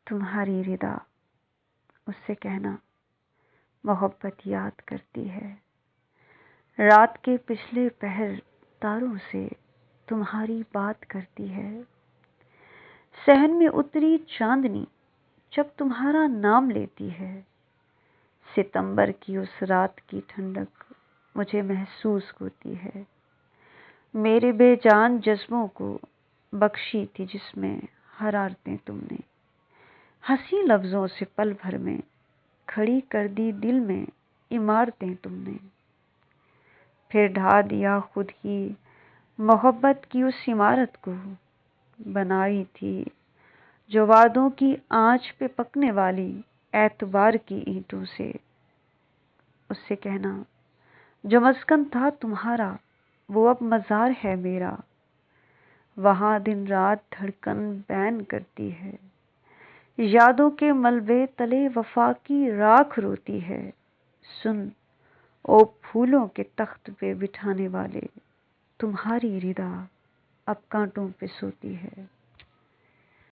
تمہاری ردا، اس سے کہنا محبت یاد کرتی ہے۔ رات کے پچھلے پہر تاروں سے تمہاری بات کرتی ہے۔ صحن میں اتری چاندنی جب تمہارا نام لیتی ہے۔ ستمبر کی اس رات کی ٹھنڈک مجھے محسوس ہوتی ہے۔ میرے بے جان جذبوں کو بخشی تھی جس میں حرارتیں تم نے۔ ہنسی لفظوں سے پل بھر میں کھڑی کر دی دل میں عمارتیں تم نے۔ پھر ڈھا دیا خود ہی محبت کی اس عمارت کو، بنائی تھی جو وعدوں کی آنچ پہ پکنے والی اعتبار کی اینٹوں سے۔ اس سے کہنا جو مسکن تھا تمہارا وہ اب مزار ہے میرا، وہاں دن رات دھڑکن بین کرتی ہے۔ یادوں کے ملبے تلے وفا کی راکھ روتی ہے۔ سن او پھولوں کے تخت پہ بٹھانے والے، تمہاری ردا اب کانٹوں پہ سوتی ہے۔